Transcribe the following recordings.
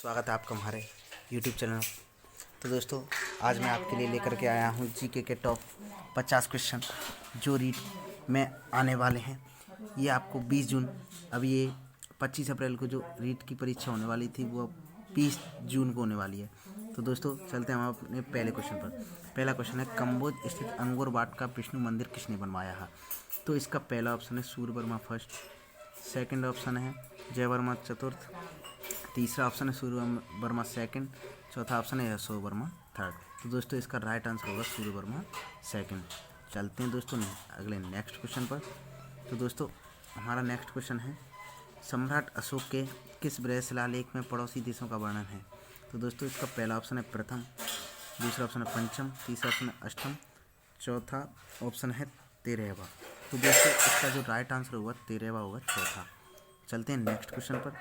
स्वागत है आपका हमारे YouTube चैनल। तो दोस्तों, आज मैं आपके लिए लेकर के आया हूँ जीके के टॉप 50 क्वेश्चन जो रीट में आने वाले हैं। ये आपको 20 जून, अभी ये 25 अप्रैल को जो रीट की परीक्षा होने वाली थी वो 20 जून को होने वाली है। तो दोस्तों, चलते हैं हम अपने पहले क्वेश्चन पर। पहला क्वेश्चन है, कंबोज स्थित अंगोर वाट का विष्णु मंदिर किसने बनवाया है? तो इसका पहला ऑप्शन है सूर्य वर्मा फर्स्ट, सेकंड ऑप्शन है जय वर्मा चतुर्थ, तीसरा ऑप्शन है सूर्य वर्मा सेकंड, चौथा ऑप्शन है अशोक वर्मा थर्ड। तो दोस्तों, इसका राइट आंसर होगा सूर्य वर्मा सेकंड। चलते हैं दोस्तों अगले नेक्स्ट क्वेश्चन पर। तो दोस्तों, हमारा नेक्स्ट क्वेश्चन है, सम्राट अशोक के किस बृहद शिलालेख में पड़ोसी देशों का वर्णन है? तो दोस्तों, इसका पहला ऑप्शन है प्रथम, दूसरा ऑप्शन है पंचम, तीसरा ऑप्शन है अष्टम, चौथा ऑप्शन है 13वां। तो दोस्तों, इसका जो राइट आंसर होगा 13वां होगा, चौथा। चलते हैं नेक्स्ट क्वेश्चन पर।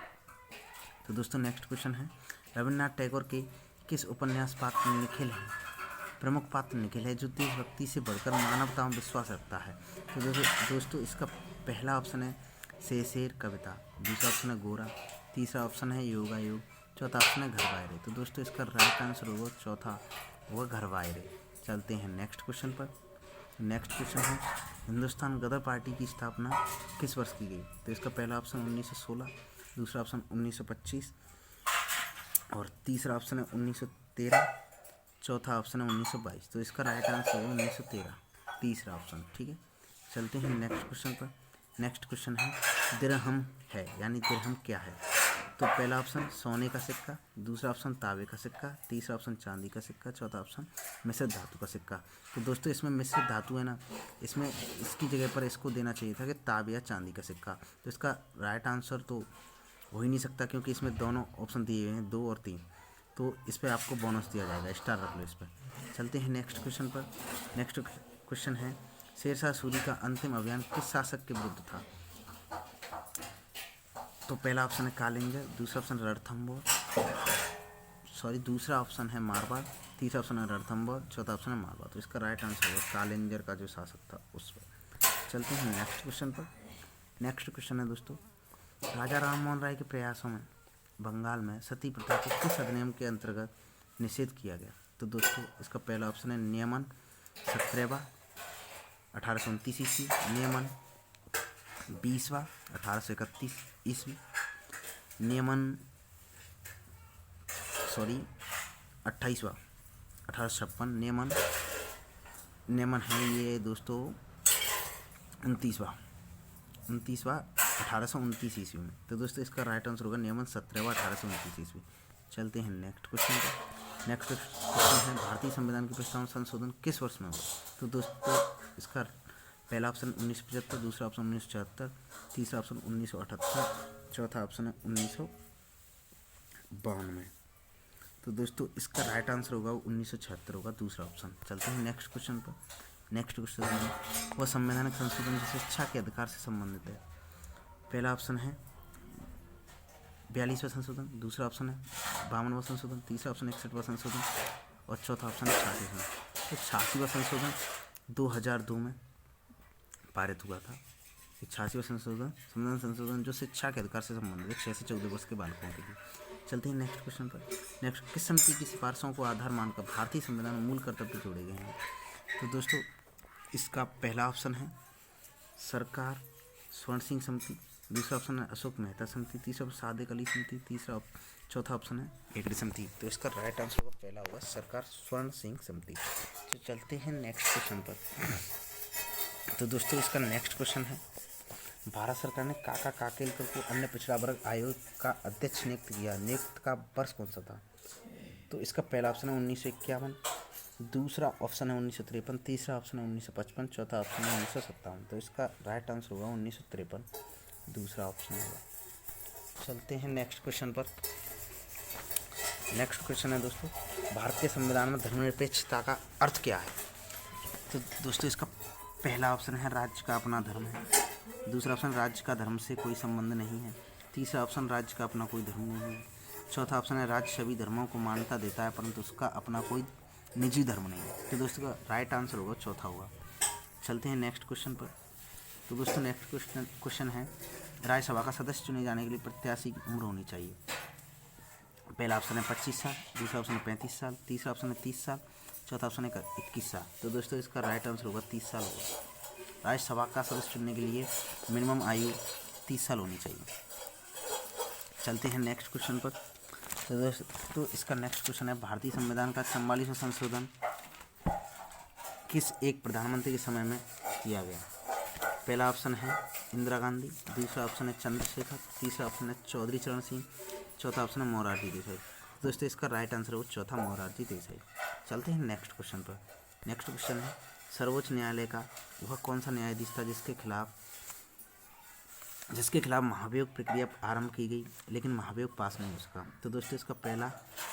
तो दोस्तों, नेक्स्ट क्वेश्चन है, रविन्द्रनाथ टैगोर के किस उपन्यास पात्र निखिल है? प्रमुख पात्र निखिल है जो देशभक्ति से बढ़कर मानवता में विश्वास रखता है। तो दोस्तों, इसका पहला ऑप्शन है शेर कविता, दूसरा ऑप्शन है गोरा, तीसरा ऑप्शन है योगा योग, चौथा ऑप्शन है घर वायरे। तो दोस्तों, इसका राइट आंसर होगा चौथा, होगा घर वायरे। चलते हैं नेक्स्ट क्वेश्चन पर। नेक्स्ट क्वेश्चन है, हिंदुस्तान गदर पार्टी की स्थापना किस वर्ष की गई? तो इसका पहला ऑप्शन 1916, दूसरा ऑप्शन 1925 और तीसरा ऑप्शन है 1913, चौथा ऑप्शन है 1922। तो इसका राइट आंसर है 1913, तीसरा ऑप्शन। ठीक है, चलते हैं नेक्स्ट क्वेश्चन पर। नेक्स्ट क्वेश्चन है, दिरहम है यानी दिरहम क्या है? तो पहला ऑप्शन सोने का सिक्का, दूसरा ऑप्शन तांबे का सिक्का, तीसरा ऑप्शन चांदी का सिक्का, चौथा ऑप्शन मिश्रित धातु का सिक्का। तो दोस्तों, इसमें मिश्रित धातु है ना, इसमें इसकी जगह पर इसको देना चाहिए था कि तांबे या चांदी का सिक्का। तो इसका राइट आंसर तो हो ही नहीं सकता क्योंकि इसमें दोनों ऑप्शन दिए हुए हैं, 2 और 3। तो इस पर आपको बोनस दिया जाएगा, स्टार रख लो इस पर। चलते हैं नेक्स्ट क्वेश्चन पर। नेक्स्ट क्वेश्चन है, शेरशाह सूरी का अंतिम अभियान किस शासक के विरुद्ध था? तो पहला ऑप्शन है कालिंगर, दूसरा ऑप्शन दूसरा ऑप्शन है मारवाड़, तीसरा ऑप्शन है रणथंभौर, चौथा ऑप्शन है मारवाड़। तो इसका राइट आंसर होगा कालिंगर का जो शासक था उस पर। चलते हैं नेक्स्ट क्वेश्चन पर। नेक्स्ट क्वेश्चन है दोस्तों, राजा राममोहन राय के प्रयासों में बंगाल में सती प्रथा को किस अधिनियम के अंतर्गत निषेध किया गया? तो दोस्तों, इसका पहला ऑप्शन है नियमन 17वां 1829 ईस्वी, नियमन 20वां 1831 ईस्वी, नियमन 28वां 1856, नियमन है ये दोस्तों 29वां 1829 ईस्वी में। तो दोस्तों, इसका राइट आंसर होगा नियमन 17वां 1829 ईस्वी। चलते हैं नेक्स्ट क्वेश्चन पर। नेक्स्ट क्वेश्चन है, भारतीय संविधान की प्रस्तावना संशोधन किस वर्ष में हुआ? तो दोस्तों, इसका पहला ऑप्शन 1975, दूसरा ऑप्शन 1974, तीसरा ऑप्शन 1978, चौथा ऑप्शन है 1992। तो दोस्तों, इसका राइट आंसर होगा 1976 होगा, दूसरा ऑप्शन। चलते हैं नेक्स्ट क्वेश्चन पर। नेक्स्ट क्वेश्चन है, वह संवैधानिक संशोधन जो शिक्षा के अधिकार से संबंधित है। पहला ऑप्शन है 42वां संशोधन, दूसरा ऑप्शन है 52वां संशोधन, तीसरा ऑप्शन 61वां संशोधन और चौथा ऑप्शन है 86वां। तो 86वां संशोधन 2002 में पारित हुआ था। 86वां संशोधन जो शिक्षा के अधिकार से संबंधित है 6 से 14 वर्ष के बालकों के लिए। चलते हैं नेक्स्ट क्वेश्चन पर। नेक्स्ट, किस समिति की सिफारिशों को आधार मानकर भारतीय संविधान में मूल कर्तव्य जोड़े गए हैं? तो दोस्तों, इसका पहला ऑप्शन है सरकार स्वर्ण सिंह समिति, दूसरा ऑप्शन है अशोक मेहता समिति, तीसरा ऑप्शन सादिक अली समिति, चौथा ऑप्शन है हेगड़े समिति। तो इसका राइट आंसर होगा पहला होगा सरकार स्वर्ण सिंह समिति। तो चलते हैं नेक्स्ट क्वेश्चन पर। तो दोस्तों, इसका नेक्स्ट क्वेश्चन है, भारत सरकार ने काका काकेलकर को अन्य पिछड़ा वर्ग आयोग का अध्यक्ष नियुक्त का वर्ष कौन सा था? तो इसका पहला ऑप्शन है 1951, दूसरा ऑप्शन है 1953, तीसरा ऑप्शन है 1955, चौथा ऑप्शन है 1957। तो इसका राइट आंसर होगा 1953, दूसरा ऑप्शन होगा। चलते हैं नेक्स्ट क्वेश्चन पर। नेक्स्ट क्वेश्चन है दोस्तों, भारतीय संविधान में धर्मनिरपेक्षता का अर्थ क्या है? तो दोस्तों, इसका पहला ऑप्शन है राज्य का अपना धर्म है, दूसरा ऑप्शन राज्य का धर्म से कोई संबंध नहीं है, तीसरा ऑप्शन राज्य का अपना कोई धर्म नहीं है, चौथा ऑप्शन है राज्य सभी धर्मों को मान्यता देता है परंतु उसका अपना कोई निजी धर्म नहीं है। तो दोस्तों, का राइट आंसर होगा चौथा होगा। चलते हैं नेक्स्ट क्वेश्चन पर। तो दोस्तों, नेक्स्ट क्वेश्चन है, राज्यसभा का सदस्य चुने जाने के लिए प्रत्याशी की उम्र होनी चाहिए। पहला ऑप्शन है 25 साल, दूसरा ऑप्शन है 35 साल, तीसरा ऑप्शन है 30 साल, चौथा ऑप्शन है 21 साल। तो दोस्तों इसका राइट आंसर होगा 30 साल होगा। राज्यसभा का सदस्य चुनने के लिए मिनिमम आयु 30 साल होनी चाहिए। चलते हैं नेक्स्ट क्वेश्चन पर। तो दोस्तों इसका नेक्स्ट क्वेश्चन है, भारतीय संविधान का 44वां संशोधन किस एक प्रधानमंत्री के समय में किया गया? पहला ऑप्शन है इंदिरा गांधी, दूसरा ऑप्शन है चंद्रशेखर, तीसरा ऑप्शन है चौधरी चरण सिंह, चौथा ऑप्शन है मोरारजी देसाई। दोस्तों इसका राइट आंसर है वो चौथा, मोरारजी देसाई। चलते हैं नेक्स्ट क्वेश्चन पर। नेक्स्ट क्वेश्चन है, सर्वोच्च न्यायालय का वह कौन सा न्यायाधीश था जिसके खिलाफ महाभियोग प्रक्रिया आरंभ की गई लेकिन महाभियोग पास नहीं हो सका? तो दोस्तों इसका पहला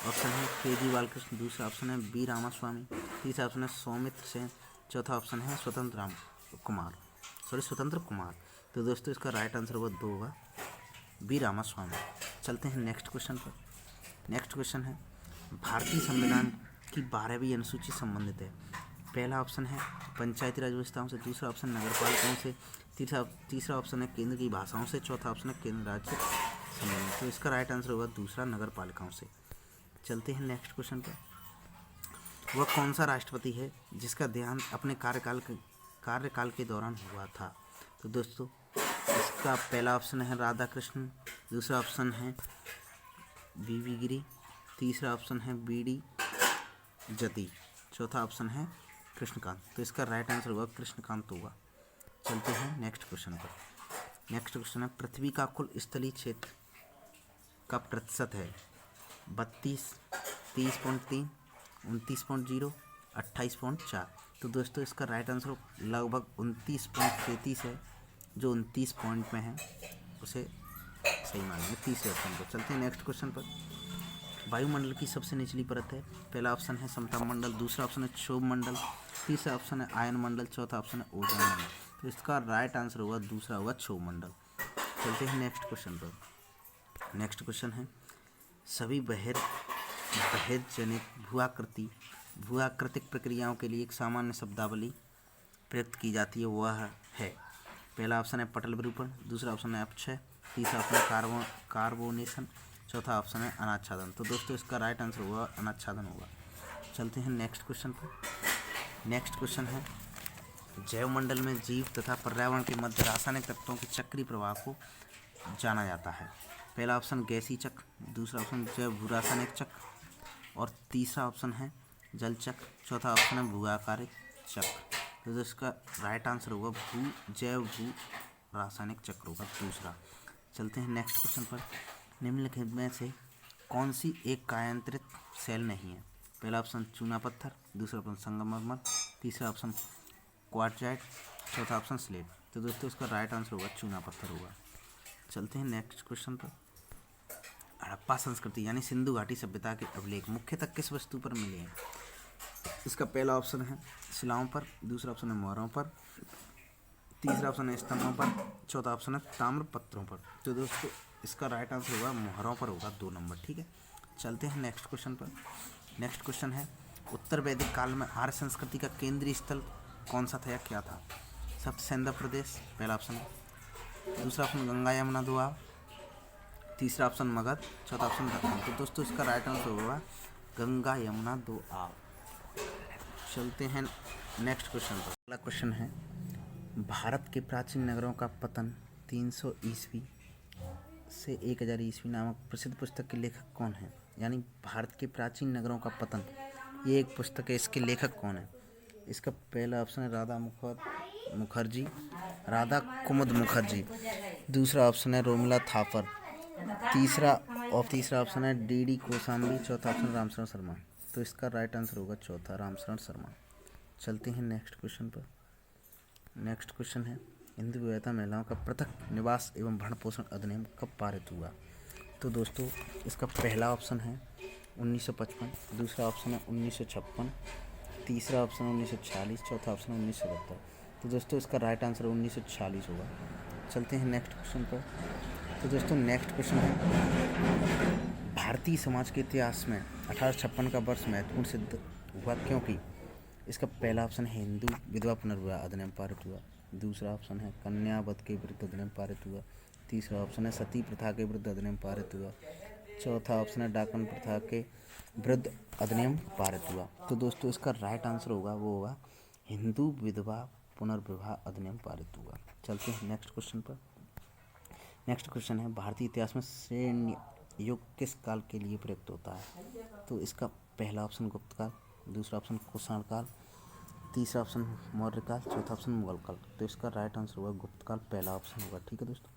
ऑप्शन है के.जी. बालकृष्ण, दूसरा ऑप्शन है बी. रामास्वामी, तीसरा ऑप्शन है सौमित्र सेन, चौथा ऑप्शन है स्वतंत्र कुमार। तो दोस्तों इसका राइट आंसर होगा 2 होगा, बी. रामास्वामी। चलते हैं नेक्स्ट क्वेश्चन पर। नेक्स्ट क्वेश्चन है, भारतीय संविधान की 12वीं अनुसूची संबंधित है? पहला ऑप्शन है पंचायती राज व्यवस्थाओं से, दूसरा ऑप्शन नगर पालिकाओं से, तीसरा ऑप्शन है केंद्र की भाषाओं से, चौथा ऑप्शन है केंद्र राज्य संबंधित। तो इसका राइट आंसर होगा दूसरा, नगर पालिकाओं से। चलते हैं नेक्स्ट क्वेश्चन पर। वह कौन सा राष्ट्रपति है जिसका देहांत अपने कार्यकाल के दौरान हुआ था? तो दोस्तों इसका पहला ऑप्शन है राधाकृष्ण, दूसरा ऑप्शन है वी गिरी, तीसरा ऑप्शन है बी.डी. जती, चौथा ऑप्शन है कृष्णकांत। तो इसका राइट आंसर होगा कृष्णकांत होगा। चलते हैं नेक्स्ट क्वेश्चन पर। नेक्स्ट क्वेश्चन है, पृथ्वी का कुल स्थलीय क्षेत्र का प्रतिशत है? 32, 30.3, 29.0, 28.4। तो दोस्तों इसका राइट आंसर लगभग 29.33 है। जो 29 पॉइंट में है उसे सही मानेंगे, तीसरे ऑप्शन पर। चलते हैं नेक्स्ट क्वेश्चन पर। वायुमंडल की सबसे निचली परत है? पहला ऑप्शन है समताप मंडल, दूसरा ऑप्शन है क्षोभ मंडल, तीसरा ऑप्शन है आयन मंडल, चौथा ऑप्शन है ओजोन मंडल। तो इसका राइट आंसर होगा दूसरा होगा क्षोभ मंडल। चलते हैं नेक्स्ट क्वेश्चन पर। नेक्स्ट क्वेश्चन है, सभी बहिर्जनित भूआकृतिक प्रक्रियाओं के लिए एक सामान्य शब्दावली प्रयुक्त की जाती है, वह है? पहला ऑप्शन है पटल विरूपण, दूसरा ऑप्शन है अपक्षय, तीसरा ऑप्शन है कार्बोनेशन, चौथा ऑप्शन है अनाच्छादन। तो दोस्तों इसका राइट आंसर होगा अनाच्छादन होगा। चलते हैं नेक्स्ट क्वेश्चन पर। नेक्स्ट क्वेश्चन है, जैवमंडल में जीव तथा पर्यावरण के मध्य रासायनिक तत्वों के चक्रीय प्रवाह को जाना जाता है? पहला ऑप्शन गैसीय चक्र, दूसरा ऑप्शन जैव भूरासायनिक चक्र और तीसरा ऑप्शन है जल चक्र, चौथा ऑप्शन है भूआकारिक चक्र। तो इसका राइट आंसर होगा जैव भू रासायनिक चक्र होगा दूसरा। चलते हैं नेक्स्ट क्वेश्चन पर। निम्नलिखित में से कौन सी एक कायांतरित सेल नहीं है? पहला ऑप्शन चूना पत्थर, दूसरा ऑप्शन संगमरमर, तीसरा ऑप्शन क्वार्ट्जाइट, चौथा ऑप्शन स्लेट। तो दोस्तों इसका राइट आंसर होगा चूना पत्थर होगा। चलते हैं नेक्स्ट क्वेश्चन पर। हड़प्पा संस्कृति यानी सिंधु घाटी सभ्यता के अभिलेख मुख्यतः किस वस्तु पर मिले हैं? इसका पहला ऑप्शन है शिलाओं पर, दूसरा ऑप्शन है मोहरों पर, तीसरा ऑप्शन है स्तंभों पर, चौथा ऑप्शन है ताम्र पत्रों पर। तो दोस्तों इसका राइट आंसर होगा मोहरों पर होगा 2 नंबर, ठीक है। चलते हैं नेक्स्ट क्वेश्चन पर। नेक्स्ट क्वेश्चन है, उत्तर वैदिक काल में आर्य संस्कृति का केंद्रीय स्थल कौन सा था या क्या था? सप्तसेंद्र प्रदेश पहला ऑप्शन है, दूसरा ऑप्शन गंगा यमुना दोआब, तीसरा ऑप्शन मगध, चौथा ऑप्शन दक्कन। तो दोस्तों इसका राइट आंसर होगा गंगा यमुना दोआब। चलते हैं नेक्स्ट क्वेश्चन पर। अगला क्वेश्चन है, भारत के प्राचीन नगरों का पतन 300 ईस्वी से 1000 ईस्वी नामक प्रसिद्ध पुस्तक के लेखक कौन है? यानी भारत के प्राचीन नगरों का पतन, ये एक पुस्तक है, इसके लेखक कौन है? इसका पहला ऑप्शन है राधा कुमुद मुखर्जी, दूसरा ऑप्शन है रोमिला थापर, तीसरा ऑप्शन है डी कोशाम्बी, चौथा ऑप्शन रामशरण शर्मा। तो इसका राइट आंसर होगा चौथा, रामशरण शर्मा। चलते हैं नेक्स्ट क्वेश्चन पर। नेक्स्ट क्वेश्चन है, हिंदू विवाहिता महिलाओं का पृथक निवास एवं भरण पोषण अधिनियम कब पारित हुआ? तो दोस्तों इसका पहला ऑप्शन है 1955, दूसरा ऑप्शन है 1956, तीसरा ऑप्शन है 1946, चौथा ऑप्शन है 1977। तो दोस्तों इसका राइट आंसर 1946 होगा। चलते हैं नेक्स्ट क्वेश्चन पर। तो दोस्तों नेक्स्ट क्वेश्चन है, भारतीय समाज के इतिहास में 1856 का वर्ष महत्वपूर्ण सिद्ध हुआ क्योंकि? इसका पहला ऑप्शन है हिंदू विधवा पुनर्विवाह अधिनियम पारित हुआ, दूसरा ऑप्शन है कन्या वध के विरुद्ध अधिनियम पारित हुआ, तीसरा ऑप्शन है सती प्रथा के विरुद्ध अधिनियम पारित हुआ, चौथा ऑप्शन है डाकन प्रथा के विरुद्ध अधिनियम पारित हुआ। तो दोस्तों इसका राइट आंसर होगा वो होगा हिंदू विधवा पुनर्विवाह अधिनियम पारित हुआ। चलते हैं नेक्स्ट क्वेश्चन पर। नेक्स्ट क्वेश्चन है भारतीय इतिहास में श्रेणी युग किस काल के लिए प्रयुक्त होता है? तो इसका पहला ऑप्शन गुप्त काल, दूसरा ऑप्शन कुषाण काल, तीसरा ऑप्शन मौर्य काल, चौथा ऑप्शन मुगल काल। तो इसका राइट आंसर होगा गुप्त काल, पहला ऑप्शन होगा। ठीक है दोस्तों,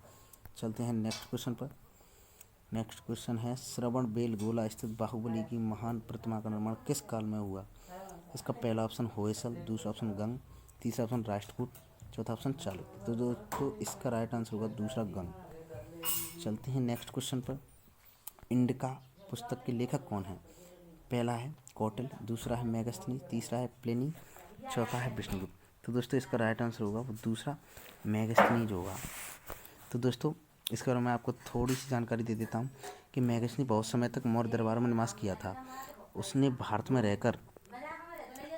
चलते हैं नेक्स्ट क्वेश्चन पर। नेक्स्ट क्वेश्चन है श्रवण बेलगोला स्थित बाहुबली की महान प्रतिमा का निर्माण किस काल में हुआ? इसका पहला ऑप्शन होयसल, दूसरा ऑप्शन गंग, तीसरा ऑप्शन राष्ट्रकूट, चौथा ऑप्शन चालुक्य। तो दोस्तों इसका राइट आंसर होगा दूसरा गंग। चलते हैं नेक्स्ट क्वेश्चन पर। इंडिका पुस्तक के लेखक कौन है? पहला है कौटिल्य, दूसरा है मेगस्थनी, तीसरा है प्लिनी, चौथा है विष्णुगुप्त। तो दोस्तों इसका राइट आंसर होगा वो दूसरा मेगस्थनी जो होगा। तो दोस्तों इसके बारे में आपको थोड़ी सी जानकारी दे देता हूँ कि मेगस्थनी बहुत समय तक मौर्य दरबार में निवास किया था। उसने भारत में रहकर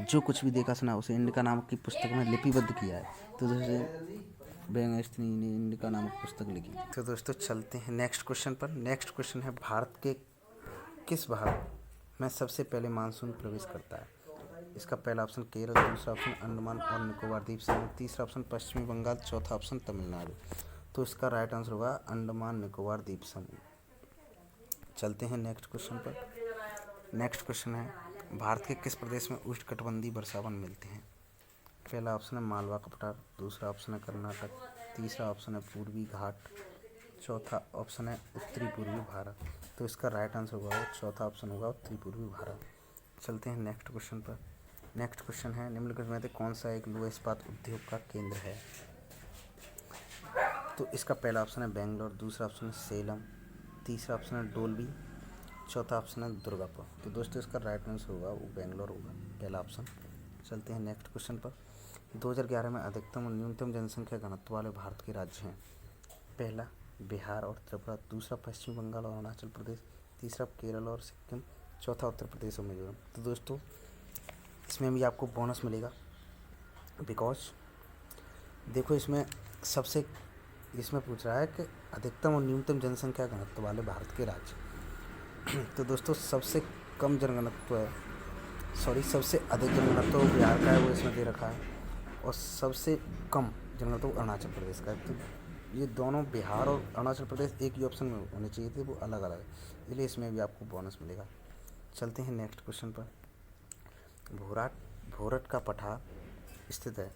जो कुछ भी देखा सुना उसे इंडिका नामक की पुस्तक में लिपिबद्ध किया है। तो दोस्तों मेगस्थनी ने इंडिका नामक पुस्तक लिखी। तो दोस्तों चलते हैं नेक्स्ट क्वेश्चन पर। नेक्स्ट क्वेश्चन है भारत के किस भाग में सबसे पहले मानसून प्रवेश करता है? इसका पहला ऑप्शन केरल, दूसरा ऑप्शन अंडमान और निकोबार द्वीप समूह, तीसरा ऑप्शन पश्चिमी बंगाल, चौथा ऑप्शन तमिलनाडु। तो इसका राइट आंसर होगा अंडमान निकोबार द्वीप समूह। चलते हैं नेक्स्ट क्वेश्चन पर। नेक्स्ट क्वेश्चन है भारत के किस प्रदेश में उष्णकटिबंधीय वर्षावन मिलते हैं? पहला ऑप्शन है मालवा कपठार, दूसरा ऑप्शन है कर्नाटक, तीसरा ऑप्शन है पूर्वी घाट, चौथा ऑप्शन है उत्तरी पूर्वी भारत। तो इसका राइट आंसर होगा चौथा ऑप्शन होगा उत्तरी पूर्वी भारत। चलते हैं नेक्स्ट क्वेश्चन पर। नेक्स्ट क्वेश्चन है निम्नलिखित में से कौन सा एक लौह इस्पात उद्योग का केंद्र है? तो इसका पहला ऑप्शन है बेंगलोर, दूसरा ऑप्शन है सेलम, तीसरा ऑप्शन है डोलबी, चौथा ऑप्शन है दुर्गापुर। तो दोस्तों इसका राइट आंसर होगा वो बेंगलोर होगा, पहला ऑप्शन। चलते हैं नेक्स्ट क्वेश्चन पर। 2011 में अधिकतम और न्यूनतम जनसंख्या घनत्व वाले भारत के राज्य हैं। पहला बिहार और त्रिपुरा, दूसरा पश्चिम बंगाल और अरुणाचल प्रदेश, तीसरा केरल और सिक्किम, चौथा उत्तर प्रदेश और मिजोरम। तो दोस्तों इसमें भी आपको बोनस मिलेगा बिकॉज देखो इसमें पूछ रहा है कि अधिकतम और न्यूनतम जनसंख्या घनत्व वाले भारत के राज्य। तो दोस्तों सबसे अधिक जनघनत्व बिहार का है, वो इसमें दे रखा है, और सबसे कम जनघनत्व अरुणाचल प्रदेश का है। तो ये दोनों बिहार और अरुणाचल प्रदेश एक ही ऑप्शन में होने चाहिए थे, वो अलग अलग है, इसलिए इसमें भी आपको बोनस मिलेगा। चलते हैं नेक्स्ट क्वेश्चन पर। भोरट का पठार स्थित है।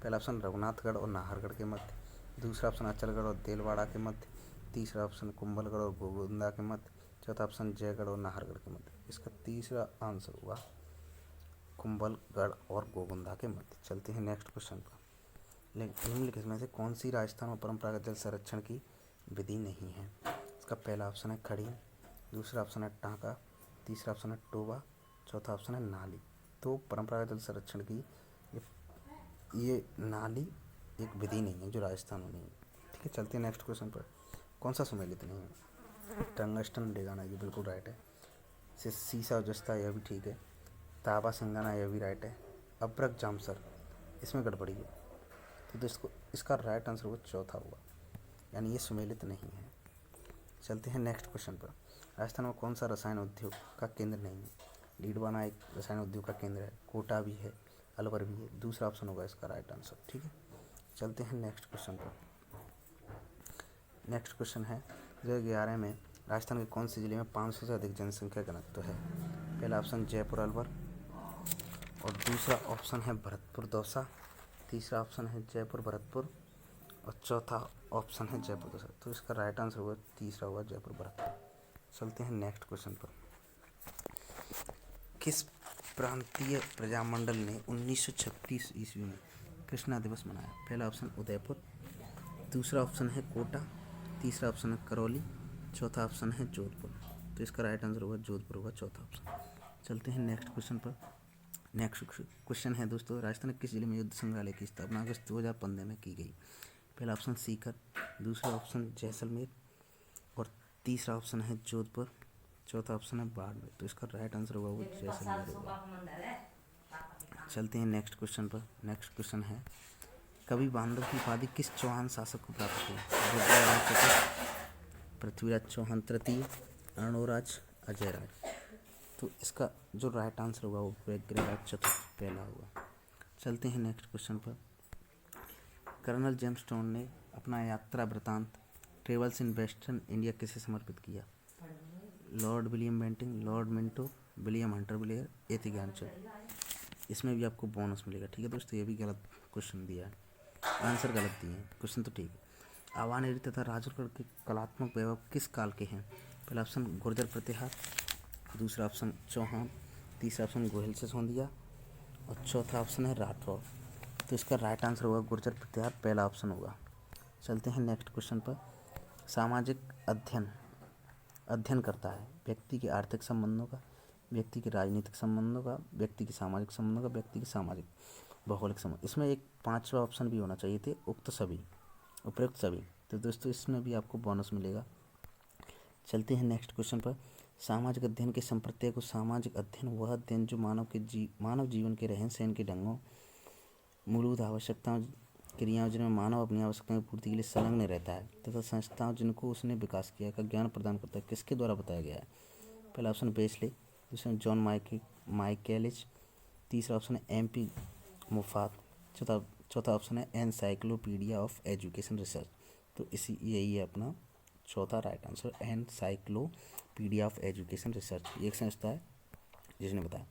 पहला ऑप्शन रघुनाथगढ़ और नाहरगढ़ के मध्य, दूसरा ऑप्शन अचलगढ़ और देलवाड़ा के मध्य, तीसरा ऑप्शन कुंभलगढ़ और गोगुंदा के मध्य, चौथा ऑप्शन जयगढ़ और नाहरगढ़ के मध्य। इसका तीसरा आंसर होगा कुंभलगढ़ और गोगुंदा के मध्य। चलते हैं नेक्स्ट क्वेश्चन पर। निम्नलिखित में से कौन सी राजस्थान में परंपरागत जल संरक्षण की विधि नहीं है? इसका पहला ऑप्शन है खड़ी, दूसरा ऑप्शन है टाँका, तीसरा ऑप्शन है टोबा, चौथा ऑप्शन है नाली। तो परंपरागत जल संरक्षण की ये नाली एक विधि नहीं है जो राजस्थान में नहीं है। ठीक है, चलते हैं नेक्स्ट क्वेश्चन पर। कौन सा सुमेलित नहीं है? टंगस्टन डेगाना, ये बिल्कुल राइट है। सीसा और जस्ता, यह भी ठीक है। ताबा सिंगाना, यह भी राइट है। अब्रक जामसर, इसमें गड़बड़ी है। तो दोस्तों इसका राइट आंसर होगा चौथा होगा, यानी ये सुमेलित नहीं है। चलते हैं नेक्स्ट क्वेश्चन पर। राजस्थान में कौन सा रसायन उद्योग का केंद्र नहीं है? डीडवाना एक रसायन उद्योग का केंद्र है, कोटा भी है, अलवर भी है। दूसरा ऑप्शन होगा इसका राइट आंसर। ठीक है, चलते हैं नेक्स्ट क्वेश्चन पर। नेक्स्ट क्वेश्चन है 2011 में राजस्थान के कौन से जिले में 500 से अधिक जनसंख्या घनत्व है? पहला ऑप्शन जयपुर अलवर, और दूसरा ऑप्शन है भरतपुर दौसा, तीसरा ऑप्शन है जयपुर भरतपुर, और चौथा ऑप्शन है जयपुर दौसा। तो इसका राइट आंसर होगा तीसरा होगा जयपुर भरतपुर। चलते हैं नेक्स्ट क्वेश्चन पर। किस प्रांतीय प्रजामंडल ने 1936 ईस्वी में कृष्णा दिवस मनाया? पहला ऑप्शन उदयपुर, दूसरा ऑप्शन है कोटा, तीसरा ऑप्शन है करौली, चौथा ऑप्शन है जोधपुर। तो इसका राइट आंसर होगा जोधपुर होगा, चौथा ऑप्शन। चलते हैं नेक्स्ट क्वेश्चन पर। नेक्स्ट क्वेश्चन है दोस्तों राजस्थान के किस जिले में युद्ध संग्रहालय की स्थापना अगस्त 2015 में की गई? पहला ऑप्शन सीकर, दूसरा ऑप्शन जैसलमेर, और तीसरा ऑप्शन है जोधपुर, चौथा ऑप्शन है बाड़मेर। तो इसका राइट आंसर होगा वो जैसलमेर होगा। चलते हैं नेक्स्ट क्वेश्चन पर। नेक्स्ट क्वेश्चन है कवि बांधव की उपाधि किस चौहान शासक को प्राप्त हुई? पृथ्वीराज चौहान तृतीय, अर्णोराज अजय राज। तो इसका जो राइट आंसर होगा वो गृहराज चतुर्थ पहला होगा। चलते हैं नेक्स्ट क्वेश्चन पर। कर्नल जेम्स टोन ने अपना यात्रा वृतांत ट्रेवल्स इन वेस्टर्न इंडिया किसे समर्पित किया? Lord William Bentinck, Lord Minto, William Hunter Blair, एति ज्ञानचंद। इसमें भी आपको बोनस मिलेगा। ठीक है दोस्तों, ये भी गलत क्वेश्चन दिया है, आंसर गलत दिए हैं, क्वेश्चन तो ठीक है। आवानेरी तथा राजगढ़ के कलात्मक वैभव किस काल के हैं? पहला ऑप्शन गुर्जर प्रतिहार, दूसरा ऑप्शन चौहान, तीसरा ऑप्शन गोहिल से सोंदिया और चौथा ऑप्शन है राठौर। तो इसका राइट आंसर होगा गुर्जर प्रतिहार, पहला ऑप्शन होगा। चलते हैं नेक्स्ट क्वेश्चन पर। सामाजिक अध्ययन करता है व्यक्ति के आर्थिक संबंधों का, व्यक्ति के राजनीतिक संबंधों का, व्यक्ति के सामाजिक संबंधों का, व्यक्ति के सामाजिक भौगोलिक संबंध। इसमें एक पांचवा ऑप्शन भी होना चाहिए थे, उपयुक्त सभी। तो दोस्तों इसमें भी आपको बोनस मिलेगा। चलते हैं नेक्स्ट क्वेश्चन पर। सामाजिक अध्ययन के संप्रत्यय को सामाजिक अध्ययन वह अध्ययन जो मानव जीवन के रहन सहन के ढंगों, मूलभूत आवश्यकताओं, क्रियाओं जिनमें मानव अपनी आवश्यकताओं की पूर्ति के लिए संलग्न रहता है तथा संस्थाओं जिनको उसने विकास किया का ज्ञान प्रदान करता है, किसके द्वारा बताया गया है? पहला ऑप्शन बेस्ले, दूसरा जॉन माइकेलिज, तीसरा ऑप्शन है MP मुफात, चौथा ऑप्शन है एनसाइक्लोपीडिया ऑफ एजुकेशन रिसर्च। तो यही है अपना चौथा right answer, encyclopedia of education research. ये एक संस्था है जिसने बताया।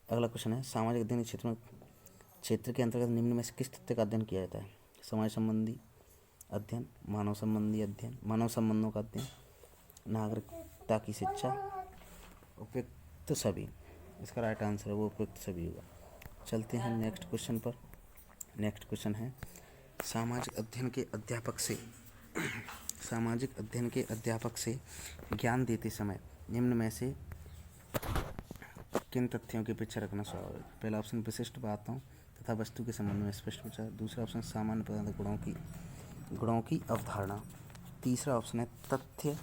अगला क्वेश्चन है सामाजिक अध्ययन क्षेत्र के अंतर्गत निम्न में से किस तथ्य का अध्ययन किया जाता है? समाज संबंधी अध्ययन, मानव संबंधी अध्ययन, मानव संबंधों का अध्ययन, नागरिकता की शिक्षा, उपयुक्त सभी। इसका राइट आंसर है वो उपयुक्त सभी होगा। चलते हैं नेक्स्ट क्वेश्चन पर। नेक्स्ट क्वेश्चन है सामाजिक अध्ययन के अध्यापक से ज्ञान देते समय निम्न में से किन तथ्यों की अपेक्षा रखना स्वाभाविक? पहला ऑप्शन विशिष्ट बातों तथा वस्तु के संबंध में स्पष्ट विचार, दूसरा ऑप्शन सामान्य पदार्थ गुणों की अवधारणा, तीसरा ऑप्शन है तथ्य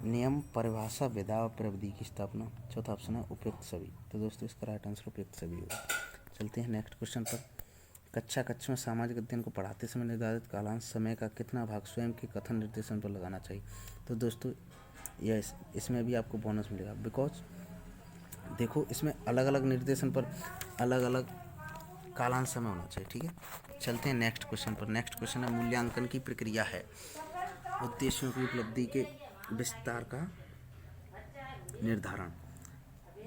नियम परिभाषा विधा और प्रविधि की स्थापना, चौथा ऑप्शन है उपयुक्त सभी। तो दोस्तों इसका राइट आंसर उपयुक्त सभी होगा। चलते हैं नेक्स्ट क्वेश्चन पर। कक्षा में सामाजिक अध्ययन को पढ़ाते समय निर्धारित कालांश समय का कितना भाग स्वयं के कथन निर्देशन पर लगाना चाहिए? तो दोस्तों यह इसमें भी आपको बोनस मिलेगा, बिकॉज देखो इसमें अलग अलग निर्देशन पर अलग अलग कालांश समय होना चाहिए। ठीक है, चलते हैं नेक्स्ट क्वेश्चन पर। नेक्स्ट क्वेश्चन है मूल्यांकन की प्रक्रिया है उद्देश्यों की उपलब्धि के विस्तार का निर्धारण,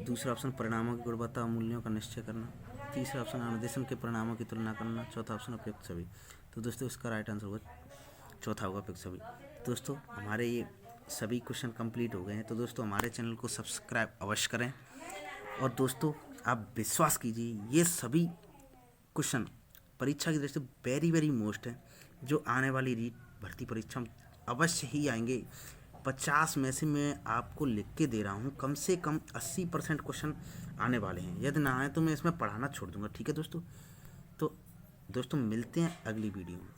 दूसरा ऑप्शन परिणामों की गुणवत्ता और मूल्यों का निश्चय करना, तीसरा ऑप्शन अनुदेशन के परिणामों की तुलना करना, चौथा ऑप्शन उपयुक्त सभी। तो दोस्तों इसका राइट आंसर होगा चौथा होगा उपयुक्त सभी। दोस्तों हमारे ये सभी क्वेश्चन कंप्लीट हो गए हैं। तो दोस्तों हमारे चैनल को सब्सक्राइब अवश्य करें और दोस्तों आप विश्वास कीजिए ये सभी क्वेश्चन परीक्षा की दृष्टि से वेरी वेरी मोस्ट है, जो आने वाली रीट भर्ती परीक्षा में अवश्य ही आएंगे। 50 में से मैं आपको लिख के दे रहा हूँ, कम से कम 80% क्वेश्चन आने वाले हैं। यदि ना आए तो मैं इसमें पढ़ाना छोड़ दूंगा। ठीक है दोस्तों, तो दोस्तों मिलते हैं अगली वीडियो में।